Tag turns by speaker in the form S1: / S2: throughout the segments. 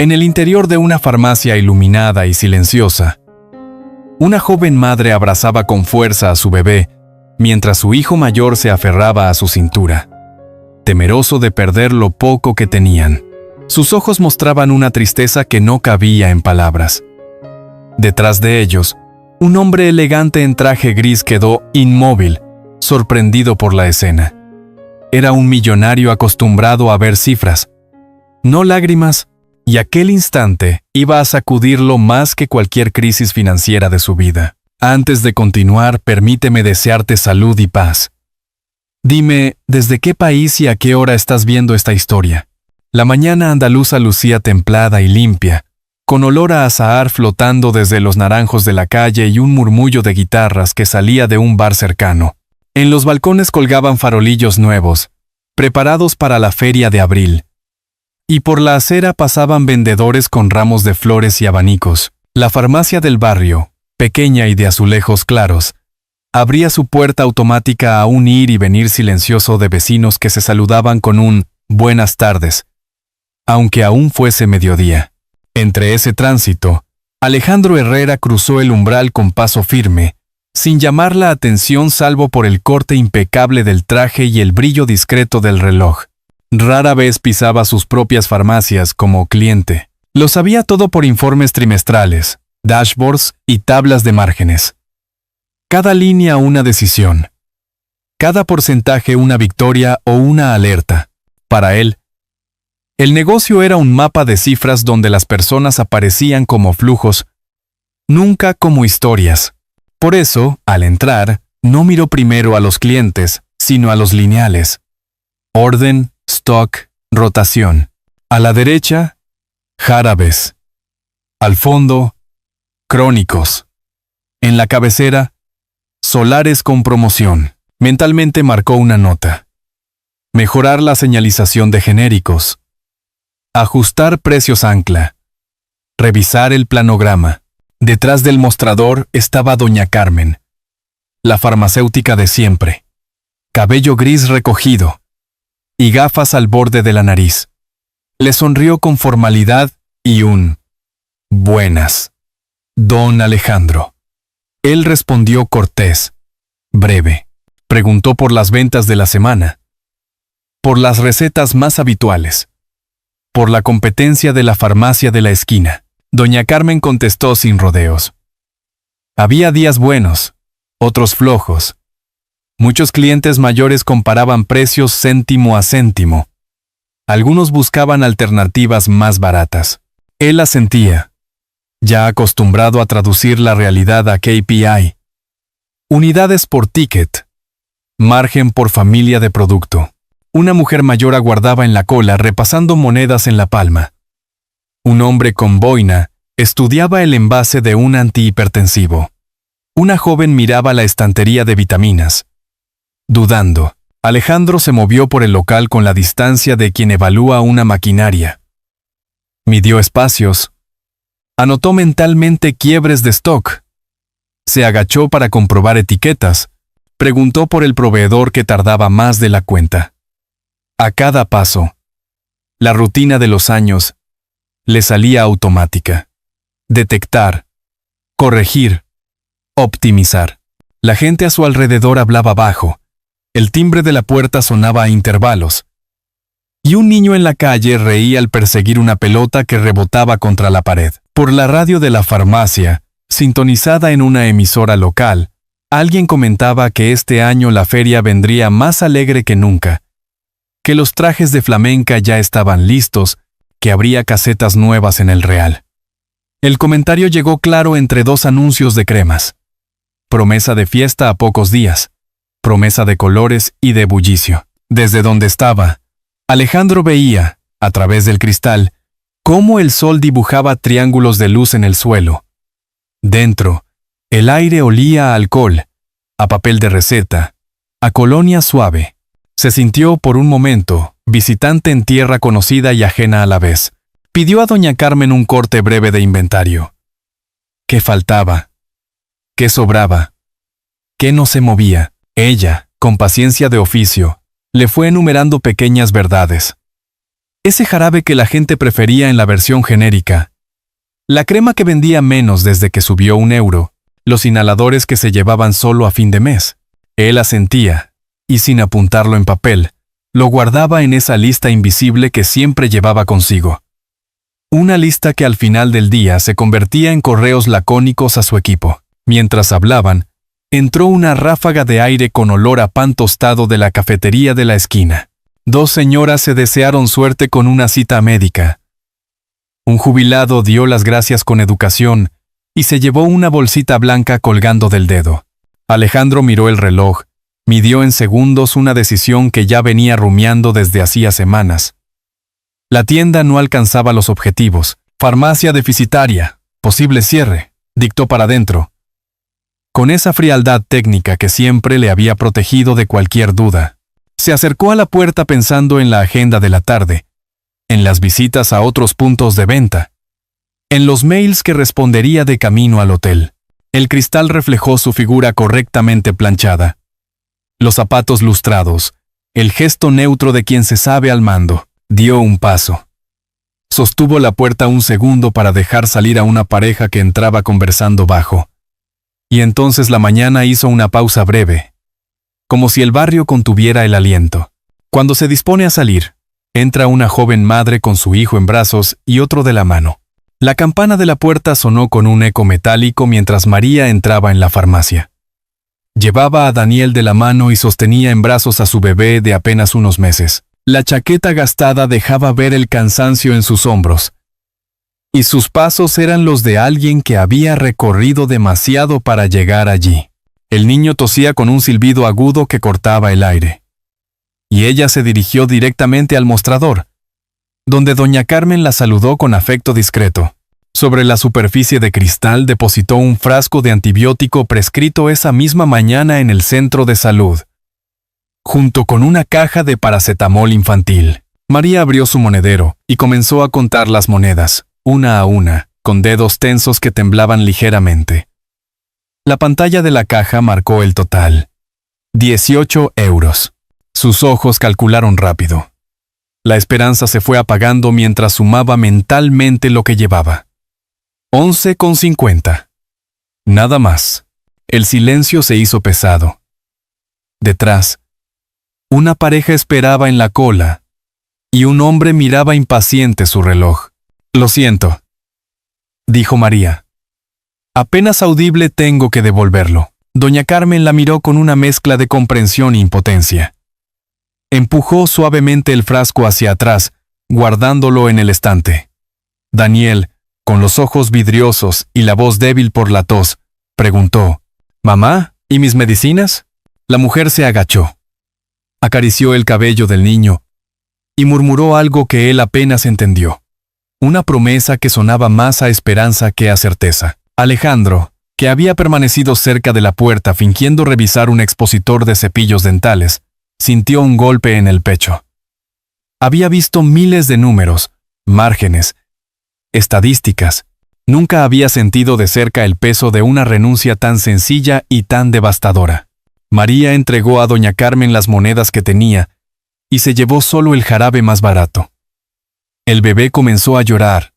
S1: En el interior de una farmacia iluminada y silenciosa, una joven madre abrazaba con fuerza a su bebé, mientras su hijo mayor se aferraba a su cintura, temeroso de perder lo poco que tenían. Sus ojos mostraban una tristeza que no cabía en palabras. Detrás de ellos, un hombre elegante en traje gris quedó inmóvil, sorprendido por la escena. Era un millonario acostumbrado a ver cifras, no lágrimas, y aquel instante iba a sacudirlo más que cualquier crisis financiera de su vida. Antes de continuar, permíteme desearte salud y paz. Dime, ¿desde qué país y a qué hora estás viendo esta historia? La mañana andaluza lucía templada y limpia, con olor a azahar flotando desde los naranjos de la calle y un murmullo de guitarras que salía de un bar cercano. En los balcones colgaban farolillos nuevos, preparados para la feria de abril. Y por la acera pasaban vendedores con ramos de flores y abanicos. La farmacia del barrio, pequeña y de azulejos claros, abría su puerta automática a un ir y venir silencioso de vecinos que se saludaban con un «buenas tardes», aunque aún fuese mediodía. Entre ese tránsito, Alejandro Herrera cruzó el umbral con paso firme, sin llamar la atención salvo por el corte impecable del traje y el brillo discreto del reloj. Rara vez pisaba sus propias farmacias como cliente. Lo sabía todo por informes trimestrales, dashboards y tablas de márgenes. Cada línea una decisión. Cada porcentaje una victoria o una alerta. Para él, el negocio era un mapa de cifras donde las personas aparecían como flujos, nunca como historias. Por eso, al entrar, no miró primero a los clientes, sino a los lineales. Orden, stock, rotación. A la derecha, járabes. Al fondo, crónicos. En la cabecera, solares con promoción. Mentalmente marcó una nota. Mejorar la señalización de genéricos. Ajustar precios ancla. Revisar el planograma. Detrás del mostrador estaba doña Carmen, la farmacéutica de siempre. Cabello gris recogido y gafas al borde de la nariz. Le sonrió con formalidad y un «buenas, don Alejandro». Él respondió cortés, breve. Preguntó por las ventas de la semana, por las recetas más habituales, por la competencia de la farmacia de la esquina. Doña Carmen contestó sin rodeos. Había días buenos, otros flojos. Muchos clientes mayores comparaban precios céntimo a céntimo. Algunos buscaban alternativas más baratas. Él asentía, ya acostumbrado a traducir la realidad a KPI. Unidades por ticket. Margen por familia de producto. Una mujer mayor aguardaba en la cola repasando monedas en la palma. Un hombre con boina estudiaba el envase de un antihipertensivo. Una joven miraba la estantería de vitaminas. Dudando, Alejandro se movió por el local con la distancia de quien evalúa una maquinaria. Midió espacios. Anotó mentalmente quiebres de stock. Se agachó para comprobar etiquetas. Preguntó por el proveedor que tardaba más de la cuenta. A cada paso, la rutina de los años le salía automática. Detectar, corregir, optimizar. La gente a su alrededor hablaba bajo. El timbre de la puerta sonaba a intervalos. Y un niño en la calle reía al perseguir una pelota que rebotaba contra la pared. Por la radio de la farmacia, sintonizada en una emisora local, alguien comentaba que este año la feria vendría más alegre que nunca, que los trajes de flamenca ya estaban listos, que habría casetas nuevas en el Real. El comentario llegó claro entre dos anuncios de cremas. Promesa de fiesta a pocos días. Promesa de colores y de bullicio. Desde donde estaba, Alejandro veía, a través del cristal, cómo el sol dibujaba triángulos de luz en el suelo. Dentro, el aire olía a alcohol, a papel de receta, a colonia suave. Se sintió por un momento visitante en tierra conocida y ajena a la vez. Pidió a doña Carmen un corte breve de inventario. ¿Qué faltaba? ¿Qué sobraba? ¿Qué no se movía? Ella, con paciencia de oficio, le fue enumerando pequeñas verdades. ese jarabe que la gente prefería en la versión genérica, la crema que vendía menos desde que subió €1, los inhaladores que se llevaban solo a fin de mes. Él asentía, y sin apuntarlo en papel, lo guardaba en esa lista invisible que siempre llevaba consigo. Una lista que al final del día se convertía en correos lacónicos a su equipo. Mientras hablaban, entró una ráfaga de aire con olor a pan tostado de la cafetería de la esquina. 2 señoras se desearon suerte con una cita médica. Un jubilado dio las gracias con educación y se llevó una bolsita blanca colgando del dedo. Alejandro miró el reloj, midió en segundos una decisión que ya venía rumiando desde hacía semanas. La tienda no alcanzaba los objetivos. Farmacia deficitaria, posible cierre, dictó para adentro, con esa frialdad técnica que siempre le había protegido de cualquier duda. Se acercó a la puerta pensando en la agenda de la tarde, en las visitas a otros puntos de venta, en los mails que respondería de camino al hotel. El cristal reflejó su figura correctamente planchada, los zapatos lustrados, el gesto neutro de quien se sabe al mando. Dio un paso. Sostuvo la puerta un segundo para dejar salir a una pareja que entraba conversando bajo. Y entonces la mañana hizo una pausa breve, como si el barrio contuviera el aliento. Cuando se dispone a salir, entra una joven madre con su hijo en brazos y otro de la mano. La campana de la puerta sonó con un eco metálico mientras María entraba en la farmacia. Llevaba a Daniel de la mano y sostenía en brazos a su bebé de apenas unos meses. La chaqueta gastada dejaba ver el cansancio en sus hombros, y sus pasos eran los de alguien que había recorrido demasiado para llegar allí. El niño tosía con un silbido agudo que cortaba el aire, y ella se dirigió directamente al mostrador, donde doña Carmen la saludó con afecto discreto. Sobre la superficie de cristal depositó un frasco de antibiótico prescrito esa misma mañana en el centro de salud, junto con una caja de paracetamol infantil. María abrió su monedero y comenzó a contar las monedas, una a una, con dedos tensos que temblaban ligeramente. La pantalla de la caja marcó el total. 18 €. Sus ojos calcularon rápido. La esperanza se fue apagando mientras sumaba mentalmente lo que llevaba. 11,50. Nada más. El silencio se hizo pesado. Detrás, una pareja esperaba en la cola, y un hombre miraba impaciente su reloj. «Lo siento», dijo María. «Apenas audible tengo que devolverlo». Doña Carmen la miró con una mezcla de comprensión e impotencia. Empujó suavemente el frasco hacia atrás, guardándolo en el estante. Daniel, con los ojos vidriosos y la voz débil por la tos, preguntó: «¿Mamá? ¿Y mis medicinas?» La mujer se agachó. Acarició el cabello del niño y murmuró algo que él apenas entendió. Una promesa que sonaba más a esperanza que a certeza. Alejandro, que había permanecido cerca de la puerta fingiendo revisar un expositor de cepillos dentales, sintió un golpe en el pecho. Había visto miles de números, márgenes, estadísticas. Nunca había sentido de cerca el peso de una renuncia tan sencilla y tan devastadora. María entregó a doña Carmen las monedas que tenía y se llevó solo el jarabe más barato. El bebé comenzó a llorar,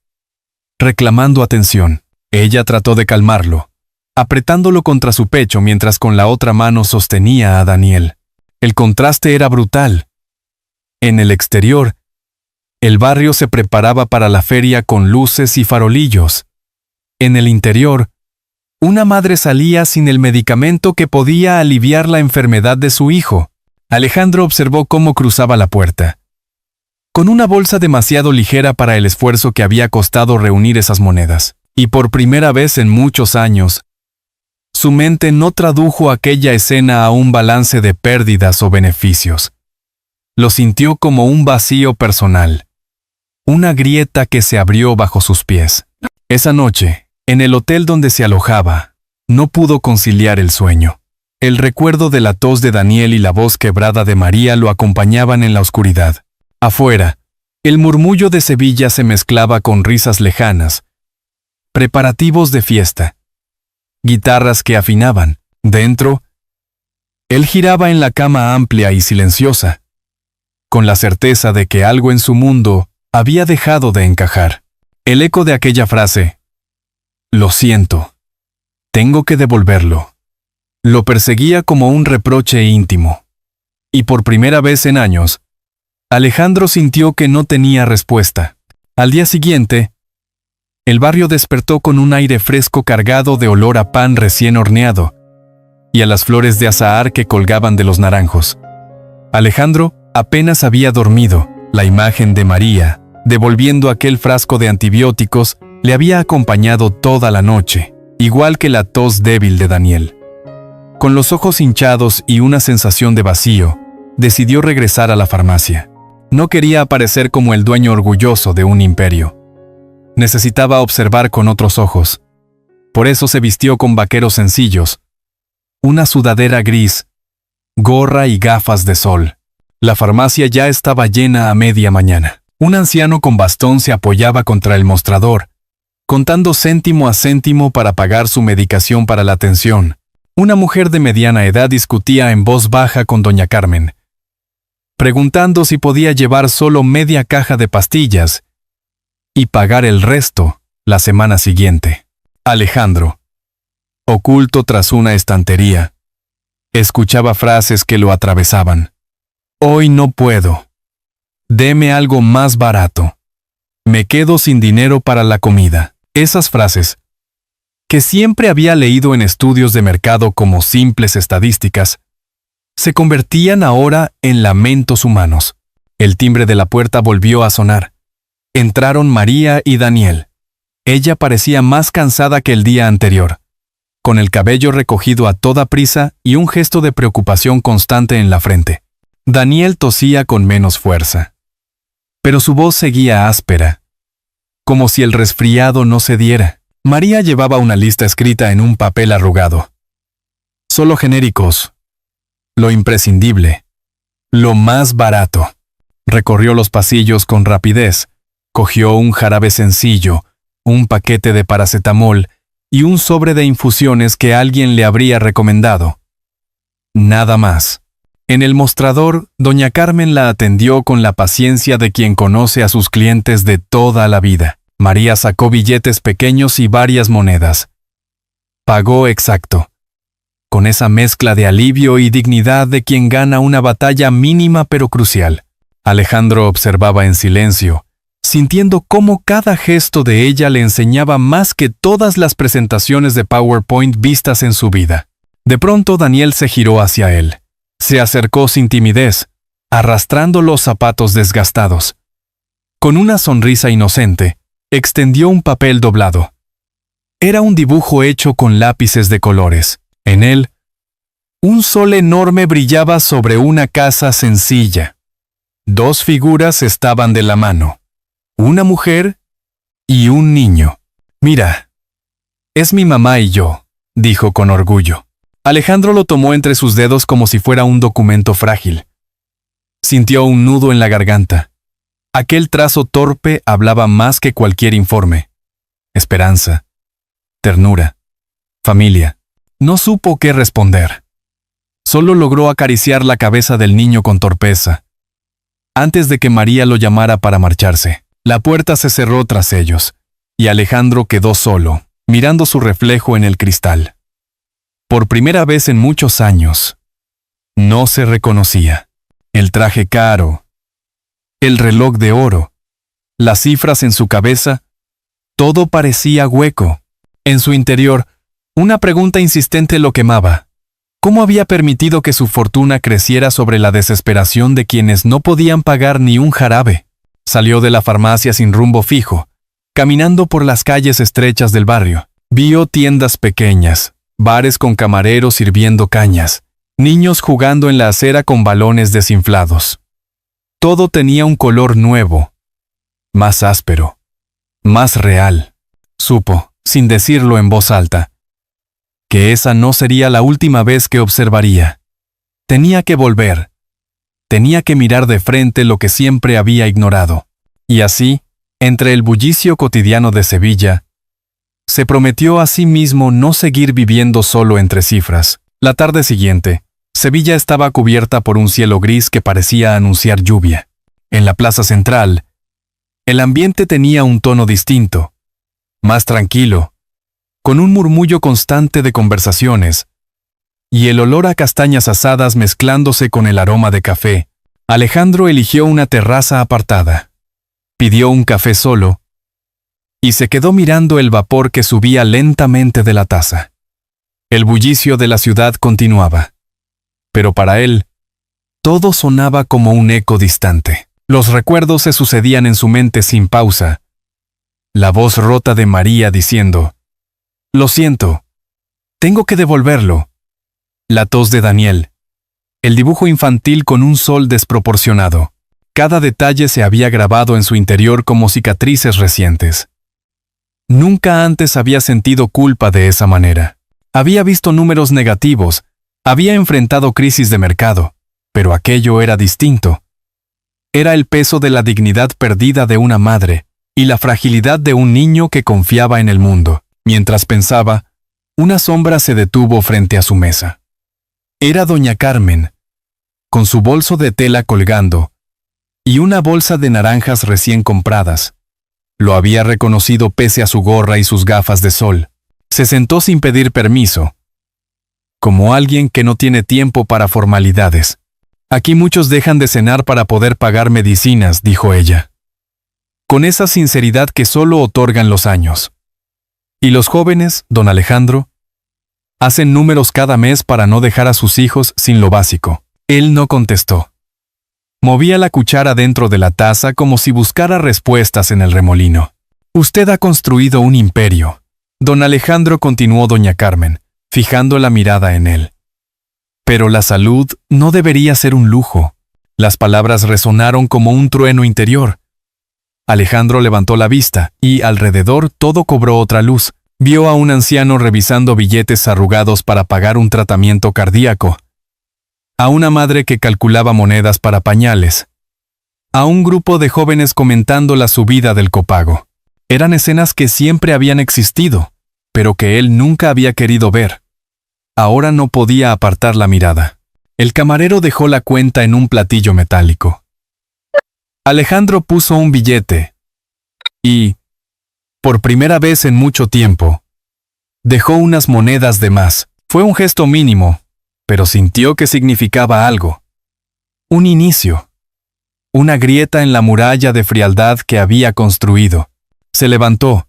S1: reclamando atención. Ella trató de calmarlo, apretándolo contra su pecho mientras con la otra mano sostenía a Daniel. El contraste era brutal. En el exterior, el barrio se preparaba para la feria con luces y farolillos. En el interior, una madre salía sin el medicamento que podía aliviar la enfermedad de su hijo. Alejandro observó cómo cruzaba la puerta, con una bolsa demasiado ligera para el esfuerzo que había costado reunir esas monedas. Y por primera vez en muchos años, su mente no tradujo aquella escena a un balance de pérdidas o beneficios. Lo sintió como un vacío personal, una grieta que se abrió bajo sus pies. Esa noche, en el hotel donde se alojaba, no pudo conciliar el sueño. El recuerdo de la tos de Daniel y la voz quebrada de María lo acompañaban en la oscuridad. Afuera, el murmullo de Sevilla se mezclaba con risas lejanas, preparativos de fiesta, guitarras que afinaban. Dentro, él giraba en la cama amplia y silenciosa, con la certeza de que algo en su mundo había dejado de encajar. El eco de aquella frase, «Lo siento, tengo que devolverlo», lo perseguía como un reproche íntimo. Y por primera vez en años, Alejandro sintió que no tenía respuesta. Al día siguiente, el barrio despertó con un aire fresco cargado de olor a pan recién horneado y a las flores de azahar que colgaban de los naranjos. Alejandro apenas había dormido. La imagen de María, devolviendo aquel frasco de antibióticos, le había acompañado toda la noche, igual que la tos débil de Daniel. Con los ojos hinchados y una sensación de vacío, decidió regresar a la farmacia. No quería aparecer como el dueño orgulloso de un imperio. Necesitaba observar con otros ojos. Por eso se vistió con vaqueros sencillos, una sudadera gris, gorra y gafas de sol. La farmacia ya estaba llena a media mañana. Un anciano con bastón se apoyaba contra el mostrador, contando céntimo a céntimo para pagar su medicación para la atención. Una mujer de mediana edad discutía en voz baja con doña Carmen, preguntando si podía llevar solo media caja de pastillas y pagar el resto la semana siguiente. Alejandro, oculto tras una estantería, escuchaba frases que lo atravesaban. «Hoy no puedo. Deme algo más barato. Me quedo sin dinero para la comida». Esas frases, que siempre había leído en estudios de mercado como simples estadísticas, se convertían ahora en lamentos humanos. El timbre de la puerta volvió a sonar. Entraron María y Daniel. Ella parecía más cansada que el día anterior, con el cabello recogido a toda prisa y un gesto de preocupación constante en la frente. Daniel tosía con menos fuerza, pero su voz seguía áspera, como si el resfriado no cediera. María llevaba una lista escrita en un papel arrugado. Solo genéricos, lo imprescindible, lo más barato. Recorrió los pasillos con rapidez, cogió un jarabe sencillo, un paquete de paracetamol y un sobre de infusiones que alguien le habría recomendado. Nada más. En el mostrador, doña Carmen la atendió con la paciencia de quien conoce a sus clientes de toda la vida. María sacó billetes pequeños y varias monedas. Pagó exacto, con esa mezcla de alivio y dignidad de quien gana una batalla mínima pero crucial. Alejandro observaba en silencio, sintiendo cómo cada gesto de ella le enseñaba más que todas las presentaciones de PowerPoint vistas en su vida. De pronto Daniel se giró hacia él. Se acercó sin timidez, arrastrando los zapatos desgastados. Con una sonrisa inocente, extendió un papel doblado. Era un dibujo hecho con lápices de colores. En él, un sol enorme brillaba sobre una casa sencilla. Dos figuras estaban de la mano, una mujer y un niño. «Mira, es mi mamá y yo», dijo con orgullo. Alejandro lo tomó entre sus dedos como si fuera un documento frágil. Sintió un nudo en la garganta. Aquel trazo torpe hablaba más que cualquier informe. Esperanza, ternura, familia. No supo qué responder. Solo logró acariciar la cabeza del niño con torpeza, antes de que María lo llamara para marcharse. La puerta se cerró tras ellos, y Alejandro quedó solo, mirando su reflejo en el cristal. Por primera vez en muchos años, no se reconocía. El traje caro, el reloj de oro, las cifras en su cabeza, todo parecía hueco. En su interior, una pregunta insistente lo quemaba. ¿Cómo había permitido que su fortuna creciera sobre la desesperación de quienes no podían pagar ni un jarabe? Salió de la farmacia sin rumbo fijo, caminando por las calles estrechas del barrio. Vio tiendas pequeñas, bares con camareros sirviendo cañas, niños jugando en la acera con balones desinflados. Todo tenía un color nuevo, más áspero, más real. Supo, sin decirlo en voz alta, que esa no sería la última vez que observaría. Tenía que volver. Tenía que mirar de frente lo que siempre había ignorado. Y así, entre el bullicio cotidiano de Sevilla, se prometió a sí mismo no seguir viviendo solo entre cifras. La tarde siguiente, Sevilla estaba cubierta por un cielo gris que parecía anunciar lluvia. En la plaza central, El ambiente tenía un tono distinto, más tranquilo, con un murmullo constante de conversaciones, y el olor a castañas asadas mezclándose con el aroma de café. Alejandro eligió una terraza apartada, pidió un café solo, y se quedó mirando el vapor que subía lentamente de la taza. El bullicio de la ciudad continuaba, pero para él, todo sonaba como un eco distante. Los recuerdos se sucedían en su mente sin pausa. La voz rota de María diciendo, «Lo siento, tengo que devolverlo». La tos de Daniel. El dibujo infantil con un sol desproporcionado. Cada detalle se había grabado en su interior como cicatrices recientes. Nunca antes había sentido culpa de esa manera. Había visto números negativos, había enfrentado crisis de mercado, pero aquello era distinto. Era el peso de la dignidad perdida de una madre y la fragilidad de un niño que confiaba en el mundo. Mientras pensaba, una sombra se detuvo frente a su mesa. Era doña Carmen, con su bolso de tela colgando, y una bolsa de naranjas recién compradas. Lo había reconocido pese a su gorra y sus gafas de sol. Se sentó sin pedir permiso, como alguien que no tiene tiempo para formalidades. «Aquí muchos dejan de cenar para poder pagar medicinas», dijo ella, con esa sinceridad que solo otorgan los años. «¿Y los jóvenes, don Alejandro? Hacen números cada mes para no dejar a sus hijos sin lo básico». Él no contestó. Movía la cuchara dentro de la taza como si buscara respuestas en el remolino. «Usted ha construido un imperio», don Alejandro, continuó doña Carmen, fijando la mirada en él. «Pero la salud no debería ser un lujo». Las palabras resonaron como un trueno interior. Alejandro levantó la vista y alrededor todo cobró otra luz. Vio a un anciano revisando billetes arrugados para pagar un tratamiento cardíaco, a una madre que calculaba monedas para pañales, a un grupo de jóvenes comentando la subida del copago. Eran escenas que siempre habían existido, pero que él nunca había querido ver. Ahora no podía apartar la mirada. El camarero dejó la cuenta en un platillo metálico. Alejandro puso un billete y, por primera vez en mucho tiempo, dejó unas monedas de más. Fue un gesto mínimo, pero sintió que significaba algo. Un inicio. Una grieta en la muralla de frialdad que había construido. Se levantó.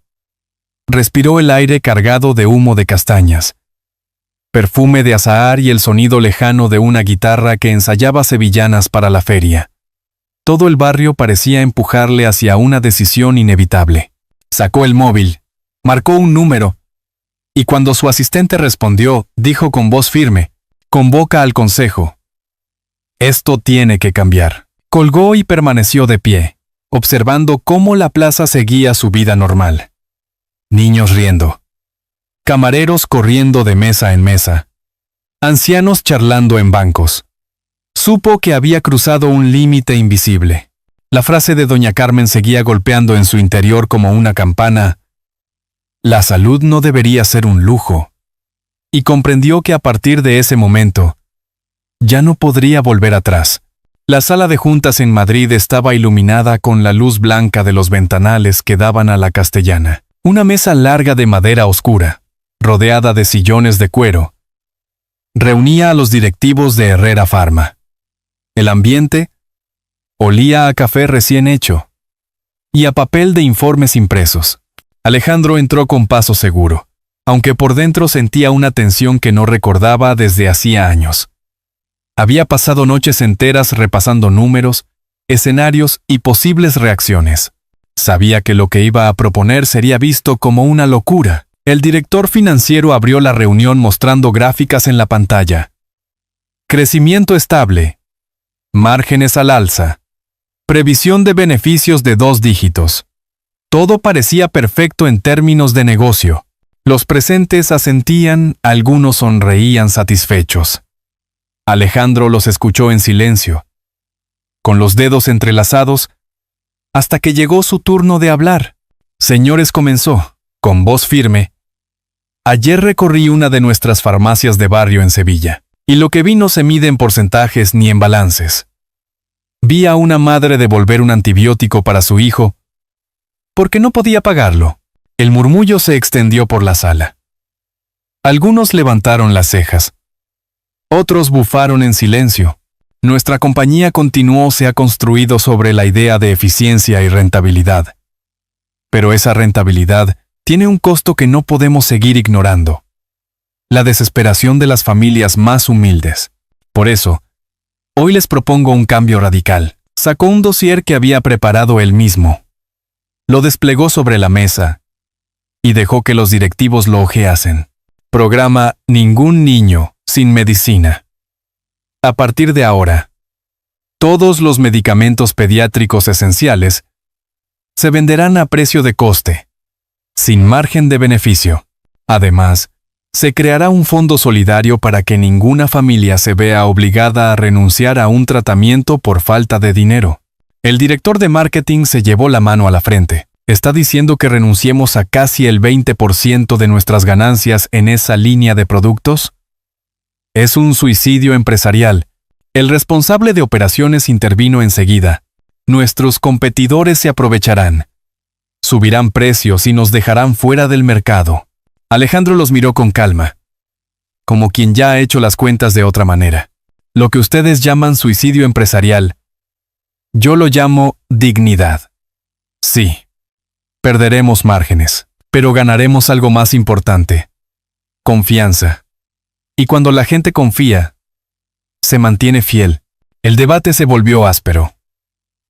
S1: Respiró el aire cargado de humo de castañas, perfume de azahar y el sonido lejano de una guitarra que ensayaba sevillanas para la feria. Todo el barrio parecía empujarle hacia una decisión inevitable. Sacó el móvil, marcó un número, y cuando su asistente respondió, dijo con voz firme: «Convoca al consejo. Esto tiene que cambiar». Colgó y permaneció de pie, observando cómo la plaza seguía su vida normal. Niños riendo, camareros corriendo de mesa en mesa, ancianos charlando en bancos. Supo que había cruzado un límite invisible. La frase de doña Carmen seguía golpeando en su interior como una campana. La salud no debería ser un lujo. Y comprendió que a partir de ese momento, ya no podría volver atrás. La sala de juntas en Madrid estaba iluminada con la luz blanca de los ventanales que daban a la Castellana. Una mesa larga de madera oscura, rodeada de sillones de cuero, reunía a los directivos de Herrera Pharma. El ambiente olía a café recién hecho y a papel de informes impresos. Alejandro entró con paso seguro, aunque por dentro sentía una tensión que no recordaba desde hacía años. Había pasado noches enteras repasando números, escenarios y posibles reacciones. Sabía que lo que iba a proponer sería visto como una locura. El director financiero abrió la reunión mostrando gráficas en la pantalla. Crecimiento estable. Márgenes al alza. Previsión de beneficios de 2 dígitos. Todo parecía perfecto en términos de negocio. Los presentes asentían, algunos sonreían satisfechos. Alejandro los escuchó en silencio, con los dedos entrelazados, hasta que llegó su turno de hablar. «Señores», comenzó, con voz firme, «ayer recorrí una de nuestras farmacias de barrio en Sevilla, y lo que vi no se mide en porcentajes ni en balances. Vi a una madre devolver un antibiótico para su hijo porque no podía pagarlo. El murmullo se extendió por la sala. Algunos levantaron las cejas. Otros bufaron en silencio. Nuestra compañía se ha construido sobre la idea de eficiencia y rentabilidad. Pero esa rentabilidad tiene un costo que no podemos seguir ignorando: la desesperación de las familias más humildes. Por eso, hoy les propongo un cambio radical. Sacó un dossier que había preparado él mismo. Lo desplegó sobre la mesa y dejó que los directivos lo hojeasen. Programa Ningún niño sin medicina. A partir de ahora, todos los medicamentos pediátricos esenciales se venderán a precio de coste, sin margen de beneficio. Además, se creará un fondo solidario para que ninguna familia se vea obligada a renunciar a un tratamiento por falta de dinero. El director de marketing se llevó la mano a la frente. ¿Está diciendo que renunciemos a casi el 20% de nuestras ganancias en esa línea de productos? Es un suicidio empresarial. El responsable de operaciones intervino enseguida. Nuestros competidores se aprovecharán. Subirán precios y nos dejarán fuera del mercado. Alejandro los miró con calma, como quien ya ha hecho las cuentas de otra manera. Lo que ustedes llaman suicidio empresarial, yo lo llamo dignidad. Sí, perderemos márgenes, pero ganaremos algo más importante: confianza. Y cuando la gente confía, se mantiene fiel. El debate se volvió áspero.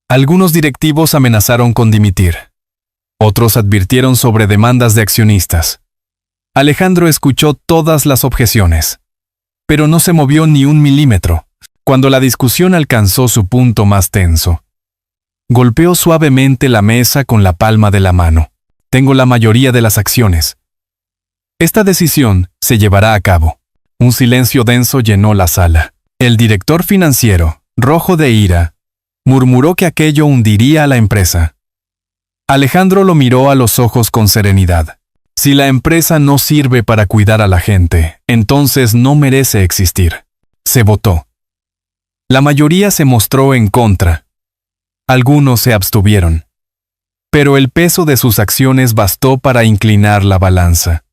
S1: Algunos directivos amenazaron con dimitir. Otros advirtieron sobre demandas de accionistas. Alejandro escuchó todas las objeciones, pero no se movió ni un milímetro. Cuando la discusión alcanzó su punto más tenso, golpeó suavemente la mesa con la palma de la mano. Tengo la mayoría de las acciones. Esta decisión se llevará a cabo. Un silencio denso llenó la sala. El director financiero, rojo de ira, murmuró que aquello hundiría a la empresa. Alejandro lo miró a los ojos con serenidad. Si la empresa no sirve para cuidar a la gente, entonces no merece existir. Se votó. La mayoría se mostró en contra. Algunos se abstuvieron. Pero el peso de sus acciones bastó para inclinar la balanza.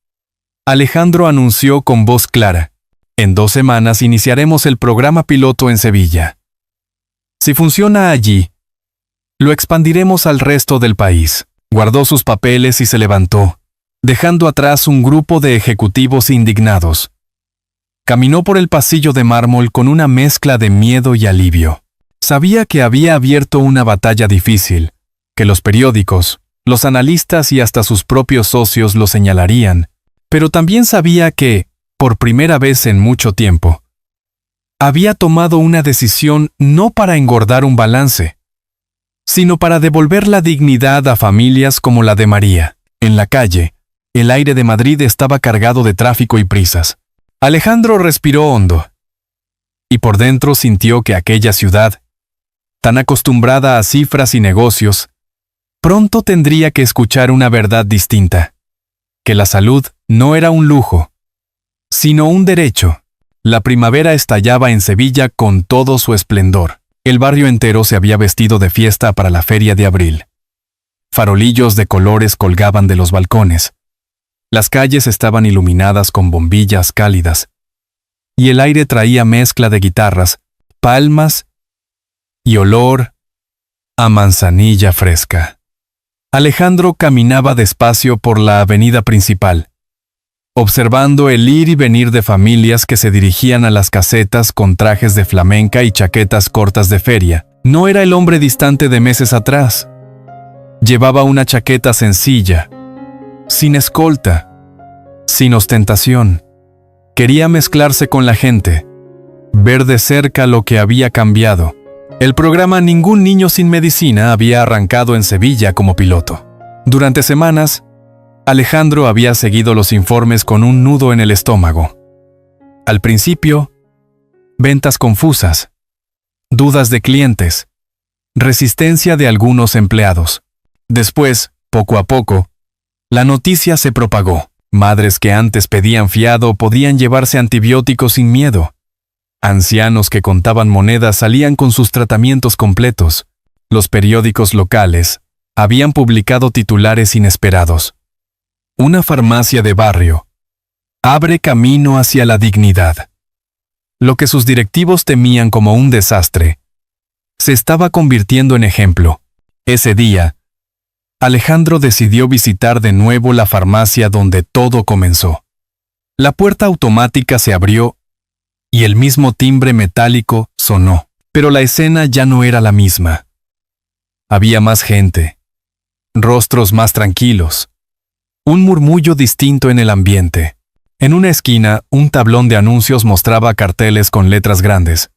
S1: Alejandro anunció con voz clara: en 2 semanas iniciaremos el programa piloto en Sevilla. Si funciona allí, lo expandiremos al resto del país. Guardó sus papeles y se levantó, dejando atrás un grupo de ejecutivos indignados. Caminó por el pasillo de mármol con una mezcla de miedo y alivio. Sabía que había abierto una batalla difícil, que los periódicos, los analistas y hasta sus propios socios lo señalarían, pero también sabía que, por primera vez en mucho tiempo, había tomado una decisión no para engordar un balance, sino para devolver la dignidad a familias como la de María. En la calle, el aire de Madrid estaba cargado de tráfico y prisas. Alejandro respiró hondo, y por dentro sintió que aquella ciudad, tan acostumbrada a cifras y negocios, pronto tendría que escuchar una verdad distinta: que la salud no era un lujo, sino un derecho. La primavera estallaba en Sevilla con todo su esplendor. El barrio entero se había vestido de fiesta para la feria de abril. Farolillos de colores colgaban de los balcones. Las calles estaban iluminadas con bombillas cálidas, y el aire traía mezcla de guitarras, palmas y olor a manzanilla fresca. Alejandro caminaba despacio por la avenida principal, observando el ir y venir de familias que se dirigían a las casetas con trajes de flamenca y chaquetas cortas de feria. No era el hombre distante de meses atrás. Llevaba una chaqueta sencilla, sin escolta, sin ostentación. Quería mezclarse con la gente, ver de cerca lo que había cambiado. El programa Ningún niño sin medicina había arrancado en Sevilla como piloto. Durante semanas, Alejandro había seguido los informes con un nudo en el estómago. Al principio, ventas confusas, dudas de clientes, resistencia de algunos empleados. Después, poco a poco, la noticia se propagó. Madres que antes pedían fiado podían llevarse antibióticos sin miedo. Ancianos que contaban monedas salían con sus tratamientos completos. Los periódicos locales, habían publicado titulares inesperados. Una farmacia de barrio abre camino hacia la dignidad. Lo que sus directivos temían como un desastre se estaba convirtiendo en ejemplo. Ese día, Alejandro decidió visitar de nuevo la farmacia donde todo comenzó. La puerta automática se abrió y el mismo timbre metálico sonó, pero la escena ya no era la misma. Había más gente, rostros más tranquilos, un murmullo distinto en el ambiente. En una esquina, un tablón de anuncios mostraba carteles con letras grandes.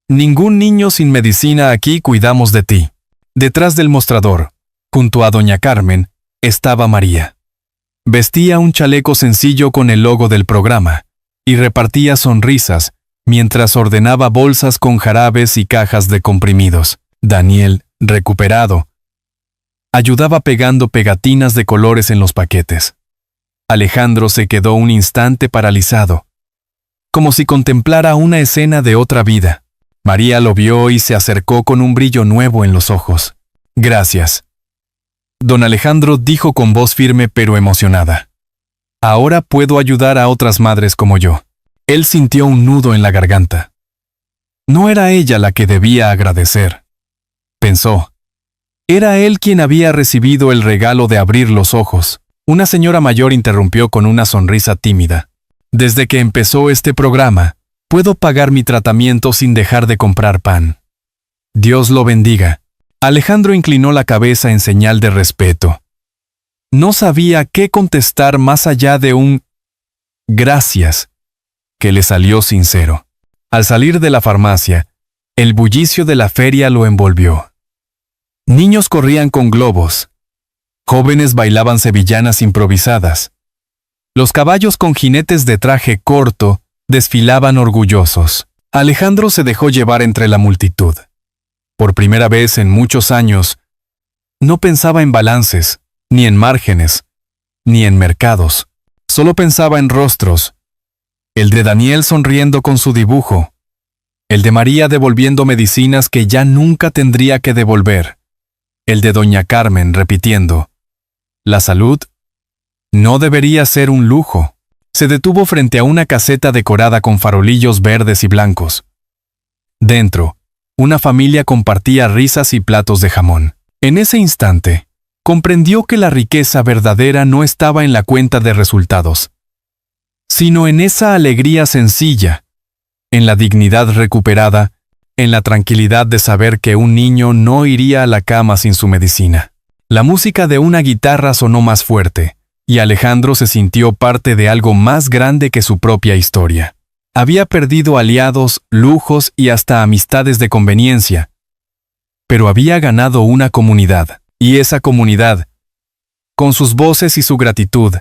S1: Ningún niño sin medicina aquí, cuidamos de ti. Detrás del mostrador, junto a doña Carmen, estaba María. Vestía un chaleco sencillo con el logo del programa y repartía sonrisas mientras ordenaba bolsas con jarabes y cajas de comprimidos. Daniel, recuperado, ayudaba pegando pegatinas de colores en los paquetes. Alejandro se quedó un instante paralizado, como si contemplara una escena de otra vida. María lo vio y se acercó con un brillo nuevo en los ojos. Gracias. Don Alejandro dijo con voz firme pero emocionada. Ahora puedo ayudar a otras madres como yo. Él sintió un nudo en la garganta. No era ella la que debía agradecer, pensó. Era él quien había recibido el regalo de abrir los ojos. Una señora mayor interrumpió con una sonrisa tímida. Desde que empezó este programa, puedo pagar mi tratamiento sin dejar de comprar pan. Dios lo bendiga. Alejandro inclinó la cabeza en señal de respeto. No sabía qué contestar más allá de un gracias, que le salió sincero. Al salir de la farmacia, el bullicio de la feria lo envolvió. Niños corrían con globos. Jóvenes bailaban sevillanas improvisadas. Los caballos con jinetes de traje corto desfilaban orgullosos. Alejandro se dejó llevar entre la multitud. Por primera vez en muchos años, no pensaba en balances, ni en márgenes, ni en mercados. Solo pensaba en rostros. El de Daniel sonriendo con su dibujo. El de María devolviendo medicinas que ya nunca tendría que devolver. El de doña Carmen repitiendo: la salud no debería ser un lujo. Se detuvo frente a una caseta decorada con farolillos verdes y blancos. Dentro, una familia compartía risas y platos de jamón. En ese instante, comprendió que la riqueza verdadera no estaba en la cuenta de resultados, sino en esa alegría sencilla, en la dignidad recuperada, en la tranquilidad de saber que un niño no iría a la cama sin su medicina. La música de una guitarra sonó más fuerte, y Alejandro se sintió parte de algo más grande que su propia historia. Había perdido aliados, lujos y hasta amistades de conveniencia, pero había ganado una comunidad, y esa comunidad, con sus voces y su gratitud,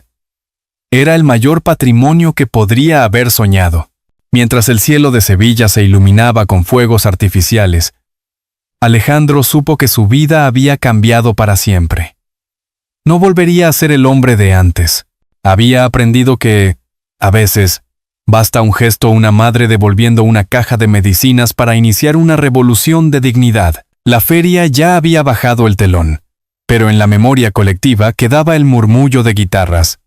S1: era el mayor patrimonio que podría haber soñado. Mientras el cielo de Sevilla se iluminaba con fuegos artificiales, Alejandro supo que su vida había cambiado para siempre. No volvería a ser el hombre de antes. Había aprendido que, a veces, basta un gesto o una madre devolviendo una caja de medicinas para iniciar una revolución de dignidad. La feria ya había bajado el telón, pero en la memoria colectiva quedaba el murmullo de guitarras,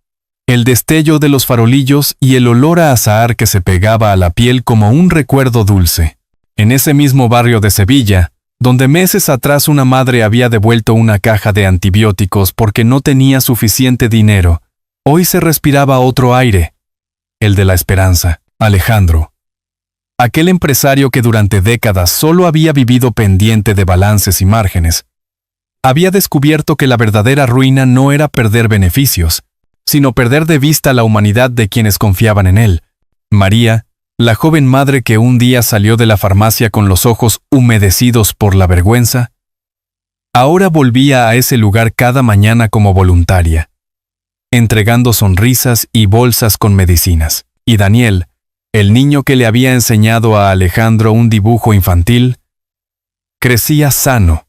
S1: el destello de los farolillos y el olor a azahar que se pegaba a la piel como un recuerdo dulce. En ese mismo barrio de Sevilla, donde meses atrás una madre había devuelto una caja de antibióticos porque no tenía suficiente dinero, hoy se respiraba otro aire, el de la esperanza. Alejandro, aquel empresario que durante décadas solo había vivido pendiente de balances y márgenes, había descubierto que la verdadera ruina no era perder beneficios, sino perder de vista la humanidad de quienes confiaban en él. María, la joven madre que un día salió de la farmacia con los ojos humedecidos por la vergüenza, ahora volvía a ese lugar cada mañana como voluntaria, entregando sonrisas y bolsas con medicinas. Y Daniel, el niño que le había enseñado a Alejandro un dibujo infantil, crecía sano,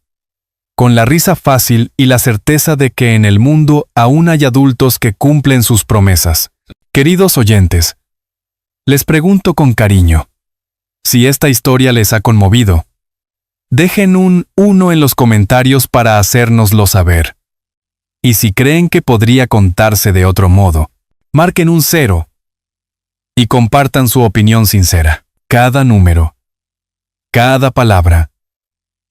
S1: con la risa fácil y la certeza de que en el mundo aún hay adultos que cumplen sus promesas. Queridos oyentes, les pregunto con cariño, si esta historia les ha conmovido, Dejen un 1 en los comentarios para hacérnoslo saber. Y si creen que podría contarse de otro modo, marquen un 0 y compartan su opinión sincera. Cada número, cada palabra,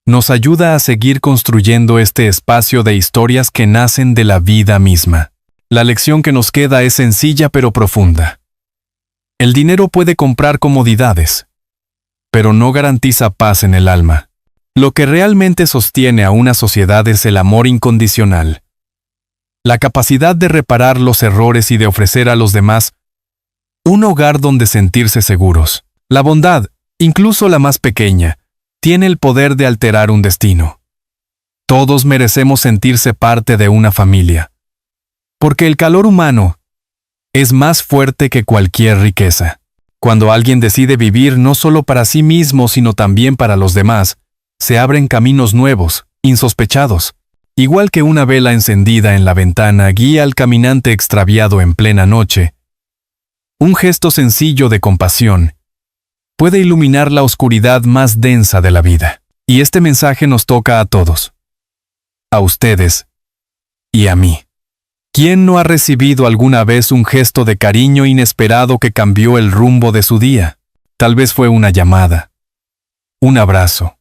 S1: nos ayuda a seguir construyendo este espacio de historias que nacen de la vida misma. La lección que nos queda es sencilla pero profunda. El dinero puede comprar comodidades, pero no garantiza paz en el alma. Lo que realmente sostiene a una sociedad es el amor incondicional. La capacidad de reparar los errores y de ofrecer a los demás un hogar donde sentirse seguros. La bondad, incluso la más pequeña, tiene el poder de alterar un destino. Todos merecemos sentirse parte de una familia, porque el calor humano es más fuerte que cualquier riqueza. Cuando alguien decide vivir no solo para sí mismo, sino también para los demás, se abren caminos nuevos, insospechados. Igual que una vela encendida en la ventana guía al caminante extraviado en plena noche, un gesto sencillo de compasión puede iluminar la oscuridad más densa de la vida. Y este mensaje nos toca a todos. A ustedes y a mí. ¿Quién no ha recibido alguna vez un gesto de cariño inesperado que cambió el rumbo de su día? Tal vez fue una llamada, un abrazo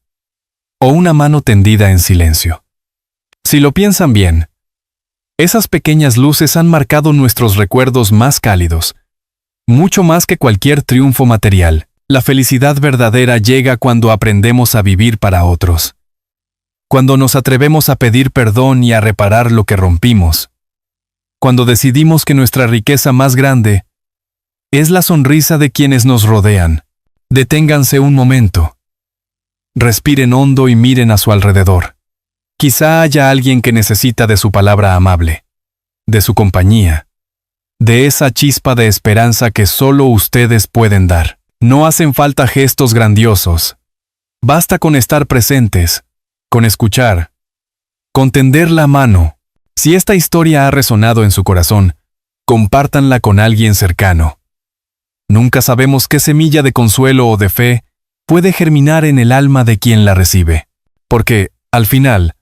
S1: o una mano tendida en silencio. Si lo piensan bien, esas pequeñas luces han marcado nuestros recuerdos más cálidos, mucho más que cualquier triunfo material. La felicidad verdadera llega cuando aprendemos a vivir para otros, cuando nos atrevemos a pedir perdón y a reparar lo que rompimos, cuando decidimos que nuestra riqueza más grande es la sonrisa de quienes nos rodean. Deténganse un momento. Respiren hondo y miren a su alrededor. Quizá haya alguien que necesita de su palabra amable, de su compañía, de esa chispa de esperanza que solo ustedes pueden dar. No hacen falta gestos grandiosos. Basta con estar presentes, con escuchar, con tender la mano. Si esta historia ha resonado en su corazón, compártanla con alguien cercano. Nunca sabemos qué semilla de consuelo o de fe puede germinar en el alma de quien la recibe, porque, al final,